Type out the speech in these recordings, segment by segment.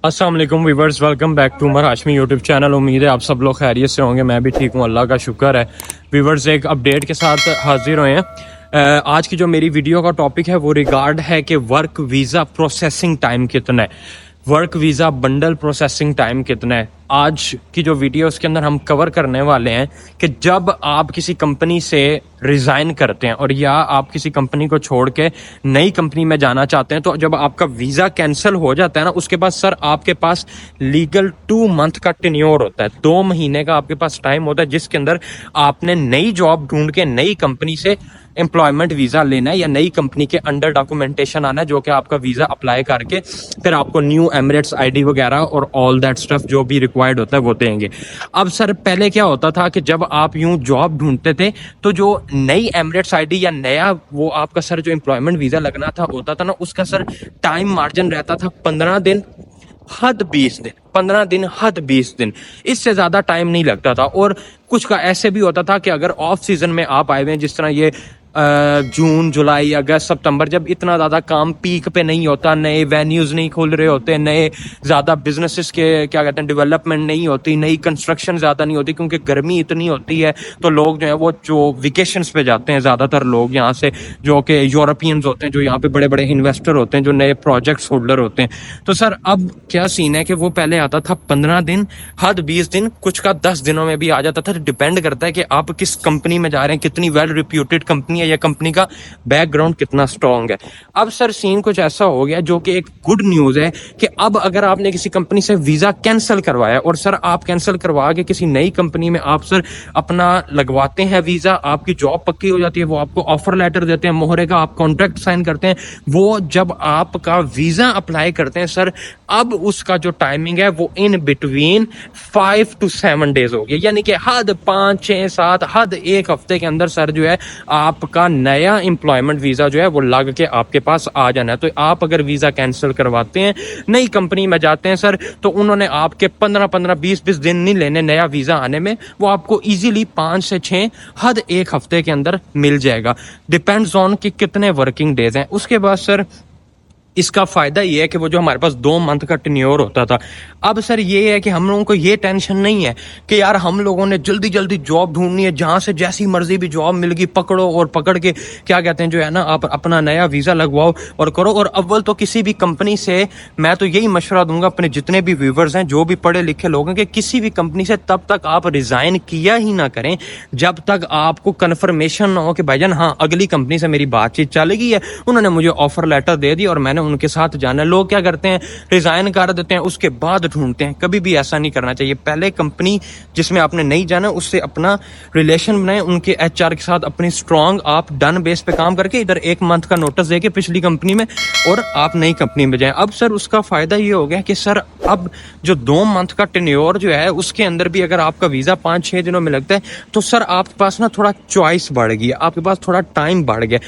अस्सलाम वालेकुम viewers, welcome back to Umar Hashmi YouTube channel. उम्मीद है आप सब लोग खैरियत से होंगे। मैं भी ठीक हूँ, अल्लाह का शुक्र है। वीवर्स, एक अपडेट के साथ हाजिर हुए हैं। आज की जो मेरी वीडियो का टॉपिक है वो रिगार्ड है कि वर्क वीज़ा प्रोसेसिंग टाइम कितना है, work visa bundle processing time कितना है। आज की जो वीडियो उसके अंदर हम कवर करने वाले हैं कि जब आप किसी कंपनी से रिज़ाइन करते हैं और या आप किसी कंपनी को छोड़ के नई कंपनी में जाना चाहते हैं, तो जब आपका वीज़ा कैंसिल हो जाता है ना, उसके बाद सर आपके पास लीगल 2 मंथ का टेन्योर होता है। 2 महीने का आपके पास टाइम होता है जिसके अंदर आपने नई जॉब ढूंढ के नई कंपनी से एम्प्लॉयमेंट वीज़ा लेना है या नई कंपनी के अंडर डॉक्यूमेंटेशन आना है, जो कि आपका वीज़ा अप्लाई करके फिर आपको न्यू एमिरेट्स आईडी वगैरह और ऑल दैट स्टफ जो भी रिक्वायर्ड होता है वो देंगे। अब सर पहले क्या होता था कि जब आप यूं जॉब ढूंढते थे तो जो नई एमिरेट्स आईडी या नया वो आपका सर जो एम्प्लॉयमेंट वीज़ा लगना था होता था ना, उसका सर टाइम मार्जिन रहता था 15 दिन हद 20 दिन, 15 दिन हद 20 दिन, इससे ज़्यादा टाइम नहीं लगता था। और कुछ का ऐसे भी होता था कि अगर ऑफ सीजन में आप आए हुए हैं, जिस तरह ये जून जुलाई अगस्त सितंबर, जब इतना ज़्यादा काम पीक पे नहीं होता, नए वेन्यूज़ नहीं खुल रहे होते, नए ज़्यादा बिजनेसेस के क्या कहते हैं डेवलपमेंट नहीं होती, नई कंस्ट्रक्शन ज़्यादा नहीं होती, क्योंकि गर्मी इतनी होती है तो लोग जो है वो जो वेकेशंस पे जाते हैं ज़्यादातर लोग यहाँ से, जो कि यूरोपियंस होते हैं, जो यहाँ पे बड़े बड़े इन्वेस्टर होते हैं, जो नए प्रोजेक्ट्स होल्डर होते हैं। तो सर अब क्या सीन है कि वो पहले आता था 15 दिन हद 20 दिन, कुछ का 10 दिनों में भी आ जाता था। डिपेंड करता है कि आप किस कंपनी में जा रहे हैं, कितनी वेल रिप्यूटेड कंपनी या कंपनी का बैकग्राउंड कितना स्ट्रांग है। अब सर सीन कुछ ऐसा हो गया जो कि एक गुड न्यूज़ है कि अब अगर आपने किसी कंपनी से वीज़ा कैंसिल करवाया और सर आप कैंसिल करवा के किसी नई कंपनी में आप सर अपना लगवाते हैं वीज़ा, आपकी जॉब पक्की हो जाती है, वो आपको ऑफर लेटर देते हैं, मोहरे का आप कॉन्ट्रैक्ट साइन करते हैं, वो जब आपका वीज़ा अप्लाई करते हैं सर, अब उसका जो टाइमिंग है वो इन बिटवीन 5 to 7 डेज हो गया, यानी कि हद 5, 6, 7 हद 1 हफ्ते के अंदर सर जो है आपका नया एम्प्लॉयमेंट वीज़ा जो है वो लग के आपके पास आ जाना है। तो आप अगर वीज़ा कैंसिल करवाते हैं, नई कंपनी में जाते हैं सर, तो उन्होंने आपके 15-15, 20-20 दिन नहीं लेने नया वीज़ा आने में, वो आपको इजीली 5 से 6 हद 1 हफ्ते के अंदर मिल जाएगा। डिपेंड्स ऑन कि कितने वर्किंग डेज हैं। उसके बाद सर इसका फ़ायदा ये है कि वो जो हमारे पास 2 मंथ का टेन्योर होता था, अब सर ये है कि हम लोगों को ये टेंशन नहीं है कि यार हम लोगों ने जल्दी जल्दी जॉब ढूंढनी है, जहाँ से जैसी मर्जी भी जॉब मिल गई पकड़ो और पकड़ के क्या कहते हैं जो है ना, आप अपना नया वीज़ा लगवाओ और करो। और अव्वल तो किसी भी कंपनी से मैं तो यही मशवरा दूंगा अपने जितने भी व्यूवर्स हैं, जो भी पढ़े लिखे लोग हैं, कि किसी भी कंपनी से तब तक आप रिज़ाइन किया ही ना करें जब तक आपको कन्फर्मेशन ना हो कि भाईजान हाँ अगली कंपनी से मेरी बातचीत चल गई है, उन्होंने मुझे ऑफर लेटर दे दी और मैंने उनके साथ जाना है। लोग क्या करते हैं, रिजाइन कर देते हैं, उसके बाद ढूंढते हैं। कभी भी ऐसा नहीं करना चाहिए। पहले कंपनी जिसमें आपने नहीं जाना उससे अपना रिलेशन बनाए, उनके एचआर के साथ अपनी स्ट्रांग आप डन बेस पे काम करके इधर 1 मंथ का नोटिस देके पिछली कंपनी में और आप नई कंपनी में जाएं। अब सर उसका फायदा ये हो गया कि सर अब जो 2 मंथ का टेन्योर जो है उसके अंदर भी अगर आपका वीजा 5-6 दिनों में लगता है तो सर आपके पास ना थोड़ा चॉइस बढ़ गई, आपके पास थोड़ा टाइम बढ़ गया।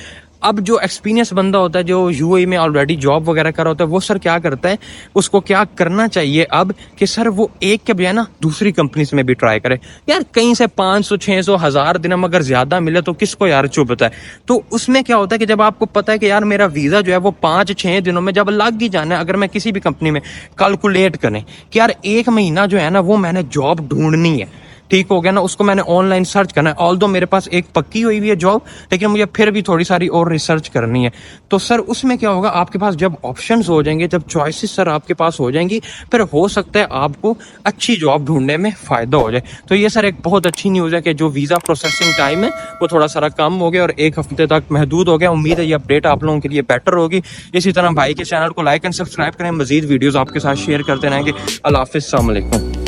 अब जो एक्सपीरियंस बंदा होता है, जो यूएई में ऑलरेडी जॉब वगैरह कर रहा होता है, वो सर क्या करता है, उसको क्या करना चाहिए अब कि सर वो एक के बजाय ना दूसरी कंपनीज में भी ट्राई करे। यार कहीं से 500, 600, 1000 दिन अगर ज्यादा मिले तो किसको यार चुभता है। तो उसमें क्या होता है कि जब आपको पता है कि यार मेरा वीजा जो है वो 5-6 दिनों में जब लग ही जाना है, अगर मैं किसी भी कंपनी में कैलकुलेट करें कि यार 1 महीना जो है ना वो मैंने जॉब ढूंढनी है, ठीक हो गया ना, उसको मैंने ऑनलाइन सर्च करना है। ऑल्दो मेरे पास एक पक्की हुई है जॉब, लेकिन मुझे फिर भी थोड़ी सारी और रिसर्च करनी है। तो सर उसमें क्या होगा, आपके पास जब ऑप्शंस हो जाएंगे, जब चॉइसेस सर आपके पास हो जाएंगी, फिर हो सकता है आपको अच्छी जॉब ढूंढने में फ़ायदा हो जाए। तो ये सर एक बहुत अच्छी न्यूज़ है कि जो वीज़ा प्रोसेसिंग टाइम है वो थोड़ा सारा कम हो गया और 1 हफ्ते तक महदूद हो गया। उम्मीद है ये अपडेट आप लोगों के लिए बेटर होगी। इसी तरह भाई के चैनल को लाइक एंड सब्सक्राइब करें, मजीद वीडियोज़ आपके साथ शेयर करते रहेंगे। अल्लाह हाफ़िज़, अस्सलाम वालेकुम।